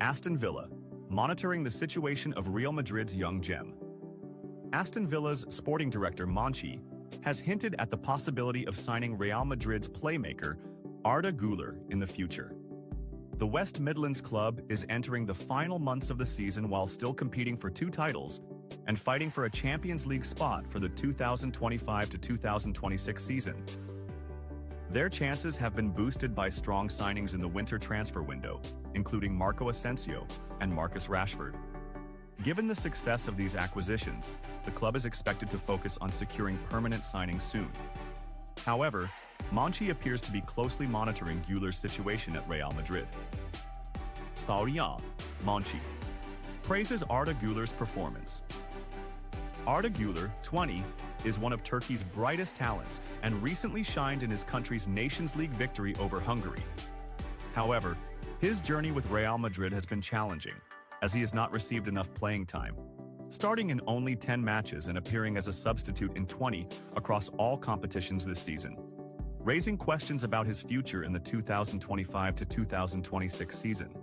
Aston Villa, monitoring the situation of Real Madrid's young gem. Aston Villa's sporting director Monchi has hinted at the possibility of signing Real Madrid's playmaker Arda Güler in the future. The West Midlands club is entering the final months of the season while still competing for 2 titles and fighting for a Champions League spot for the 2025 to 2026 season. Their chances have been boosted by strong signings in the winter transfer window, including Marco Asensio and Marcus Rashford. Given the success of these acquisitions, the club is expected to focus on securing permanent signings soon. However, Monchi appears to be closely monitoring Güler's situation at Real Madrid. Saurian, Monchi praises Arda Güler's performance. Arda Güler, 20, is one of Turkey's brightest talents and recently shined in his country's Nations League victory over Hungary. However, his journey with Real Madrid has been challenging, as he has not received enough playing time, starting in only 10 matches and appearing as a substitute in 20 across all competitions this season, raising questions about his future in the 2025 to 2026 season.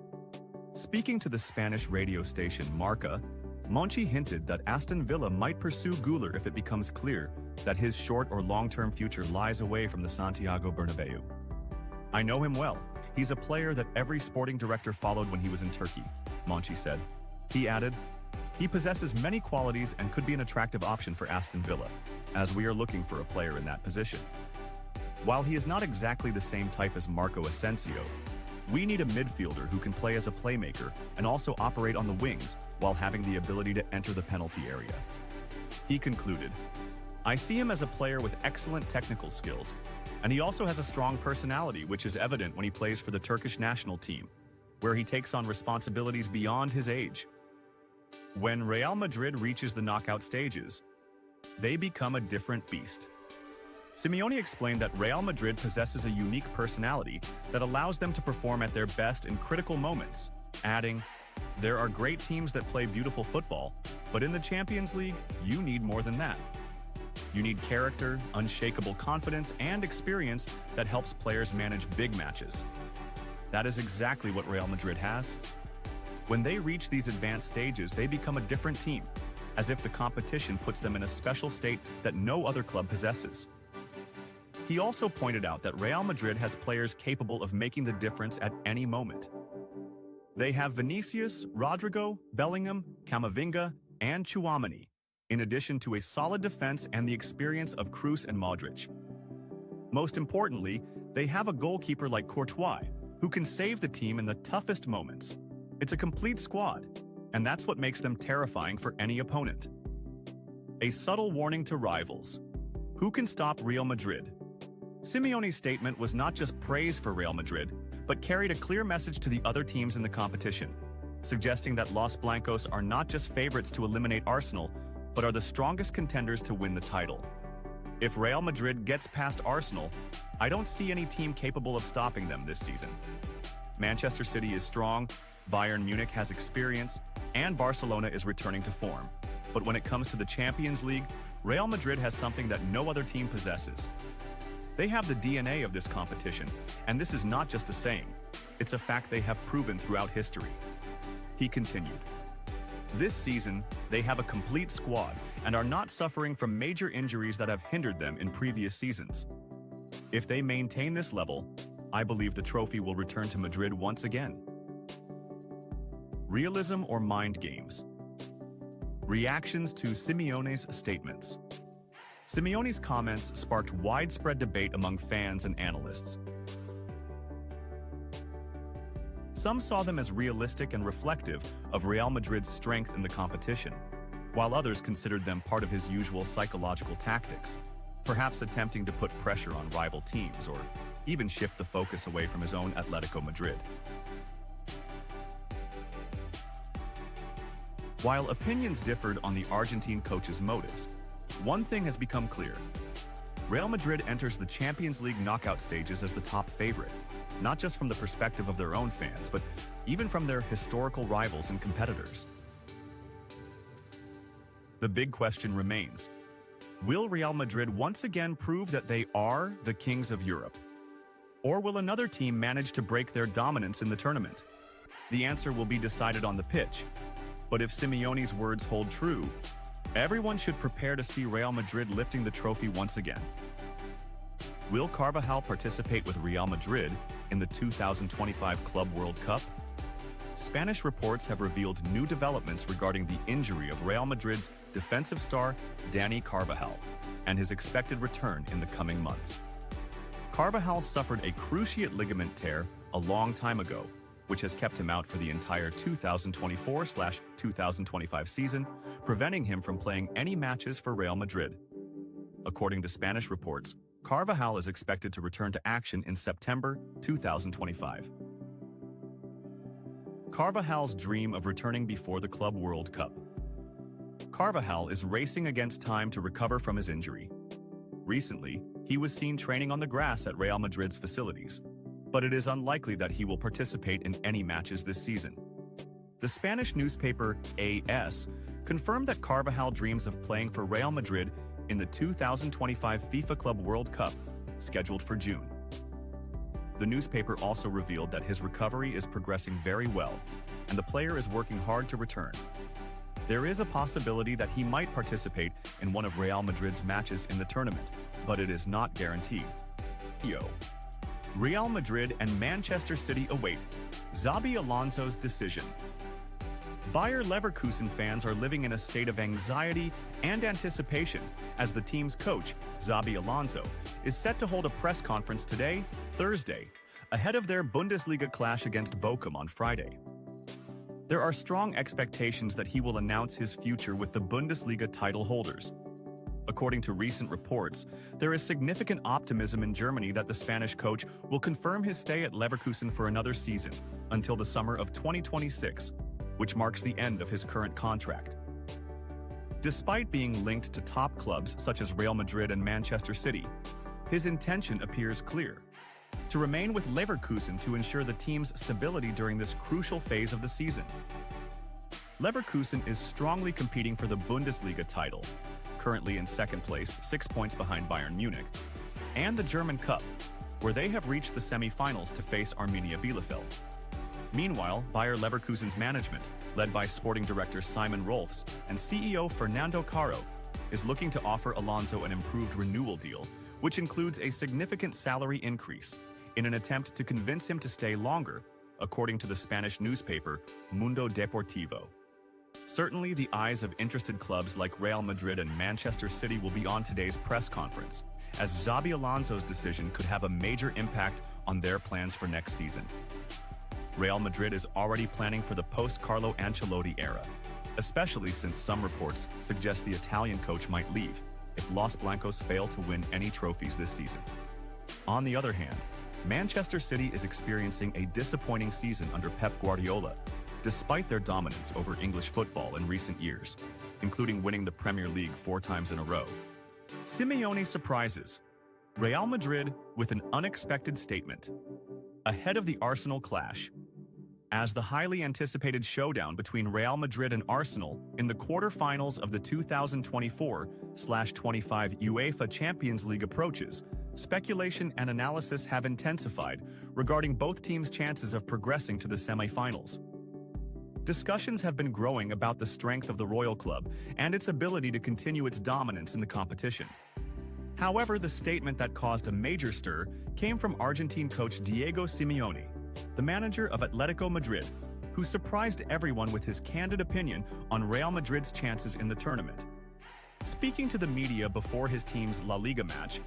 Speaking to the Spanish radio station Marca, Monchi hinted that Aston Villa might pursue Güler if it becomes clear that his short or long-term future lies away from the Santiago Bernabeu. "I know him well. He's a player that every sporting director followed when he was in Turkey," Monchi said. He added, "He possesses many qualities and could be an attractive option for Aston Villa, as we are looking for a player in that position. While he is not exactly the same type as Marco Asensio, we need a midfielder who can play as a playmaker and also operate on the wings while having the ability to enter the penalty area." He concluded, "I see him as a player with excellent technical skills, and he also has a strong personality, which is evident when he plays for the Turkish national team, where he takes on responsibilities beyond his age." When Real Madrid reaches the knockout stages, they become a different beast. Simeone explained that Real Madrid possesses a unique personality that allows them to perform at their best in critical moments, adding, "There are great teams that play beautiful football, but in the Champions League, you need more than that. You need character, unshakable confidence, and experience that helps players manage big matches." That is exactly what Real Madrid has. When they reach these advanced stages, they become a different team, as if the competition puts them in a special state that no other club possesses. He also pointed out that Real Madrid has players capable of making the difference at any moment. They have Vinicius, Rodrigo, Bellingham, Camavinga, and Tchouaméni, in addition to a solid defense and the experience of Kroos and Modric. Most importantly, they have a goalkeeper like Courtois, who can save the team in the toughest moments. It's a complete squad, and that's what makes them terrifying for any opponent. A subtle warning to rivals. Who can stop Real Madrid? Simeone's statement was not just praise for Real Madrid, but carried a clear message to the other teams in the competition, suggesting that Los Blancos are not just favorites to eliminate Arsenal, but are the strongest contenders to win the title. If Real Madrid gets past Arsenal, I don't see any team capable of stopping them this season. Manchester City is strong, Bayern Munich has experience, and Barcelona is returning to form. But when it comes to the Champions League, Real Madrid has something that no other team possesses. They have the DNA of this competition, and this is not just a saying. It's a fact they have proven throughout history. He continued, "This season, they have a complete squad and are not suffering from major injuries that have hindered them in previous seasons. If they maintain this level, I believe the trophy will return to Madrid once again." Realism or mind games? Reactions to Simeone's statements. Simeone's comments sparked widespread debate among fans and analysts. Some saw them as realistic and reflective of Real Madrid's strength in the competition, while others considered them part of his usual psychological tactics, perhaps attempting to put pressure on rival teams or even shift the focus away from his own Atletico Madrid. While opinions differed on the Argentine coach's motives, one thing has become clear. Real Madrid enters the Champions League knockout stages as the top favorite, not just from the perspective of their own fans, but even from their historical rivals and competitors. The big question remains, will Real Madrid once again prove that they are the kings of Europe? Or will another team manage to break their dominance in the tournament? the answer will be decided on the pitch. But if Simeone's words hold true, everyone should prepare to see Real Madrid lifting the trophy once again. Will Carvajal participate with Real Madrid in the 2025 Club World Cup? Spanish reports have revealed new developments regarding the injury of Real Madrid's defensive star Dani Carvajal and his expected return in the coming months. Carvajal suffered a cruciate ligament tear a long time ago, which has kept him out for the entire 2024-2025 season, preventing him from playing any matches for Real Madrid. According to Spanish reports, Carvajal is expected to return to action in September 2025. Carvajal's dream of returning before the Club World Cup. Carvajal is racing against time to recover from his injury. Recently, he was seen training on the grass at Real Madrid's facilities, but it is unlikely that he will participate in any matches this season. The Spanish newspaper AS confirmed that Carvajal dreams of playing for Real Madrid in the 2025 FIFA Club World Cup, scheduled for June. The newspaper also revealed that his recovery is progressing very well, and the player is working hard to return. There is a possibility that he might participate in one of Real Madrid's matches in the tournament, but it is not guaranteed. Real Madrid and Manchester City await Xabi Alonso's decision. Bayer Leverkusen fans are living in a state of anxiety and anticipation as the team's coach, Xabi Alonso, is set to hold a press conference today, Thursday, ahead of their Bundesliga clash against Bochum on Friday. There are strong expectations that he will announce his future with the Bundesliga title holders. According to recent reports, there is significant optimism in Germany that the Spanish coach will confirm his stay at Leverkusen for another season, until the summer of 2026, which marks the end of his current contract. Despite being linked to top clubs such as Real Madrid and Manchester City, his intention appears clear: to remain with Leverkusen to ensure the team's stability during this crucial phase of the season. Leverkusen is strongly competing for the Bundesliga title, currently in second place, 6 points behind Bayern Munich, and the German Cup, where they have reached the semi-finals to face Arminia Bielefeld. Meanwhile, Bayer Leverkusen's management, led by sporting director Simon Rolfs and CEO Fernando Caro, is looking to offer Alonso an improved renewal deal, which includes a significant salary increase, in an attempt to convince him to stay longer, according to the Spanish newspaper Mundo Deportivo. Certainly, the eyes of interested clubs like Real Madrid and Manchester City will be on today's press conference, as Xabi Alonso's decision could have a major impact on their plans for next season. Real Madrid is already planning for the post-Carlo Ancelotti era, especially since some reports suggest the Italian coach might leave if Los Blancos fail to win any trophies this season. On the other hand, Manchester City is experiencing a disappointing season under Pep Guardiola, despite their dominance over English football in recent years, including winning the Premier League 4 times in a row. Simeone surprises Real Madrid with an unexpected statement ahead of the Arsenal clash. As the highly anticipated showdown between Real Madrid and Arsenal in the quarter-finals of the 2024-25 UEFA Champions League approaches, speculation and analysis have intensified regarding both teams' chances of progressing to the semi-finals. Discussions have been growing about the strength of the Royal Club and its ability to continue its dominance in the competition. However, the statement that caused a major stir came from Argentine coach Diego Simeone, the manager of Atletico Madrid, who surprised everyone with his candid opinion on Real Madrid's chances in the tournament. Speaking to the media before his team's La Liga match,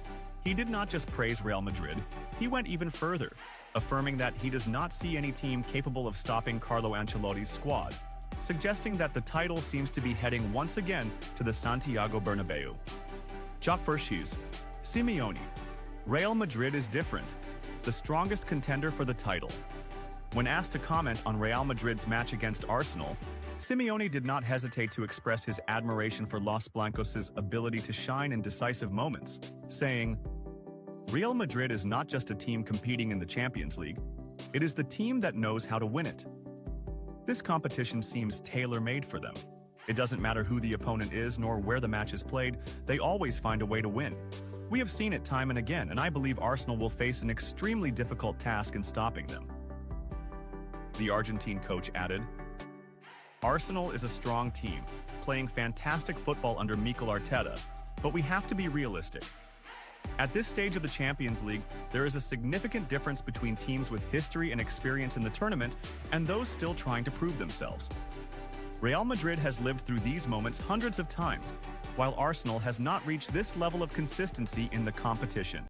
he did not just praise Real Madrid, he went even further, affirming that he does not see any team capable of stopping Carlo Ancelotti's squad, suggesting that the title seems to be heading once again to the Santiago Bernabeu. Jock Verschies, Simeone. Real Madrid is different, the strongest contender for the title. When asked to comment on Real Madrid's match against Arsenal, Simeone did not hesitate to express his admiration for Los Blancos' ability to shine in decisive moments, saying, "Real Madrid is not just a team competing in the Champions League, it is the team that knows how to win it. This competition seems tailor-made for them. It doesn't matter who the opponent is nor where the match is played, they always find a way to win. We have seen it time and again, and I believe Arsenal will face an extremely difficult task in stopping them." the Argentine coach added. Arsenal is a strong team, playing fantastic football under Mikel Arteta, but we have to be realistic. At this stage of the Champions League, there is a significant difference between teams with history and experience in the tournament and those still trying to prove themselves. Real Madrid has lived through these moments hundreds of times, while Arsenal has not reached this level of consistency in the competition.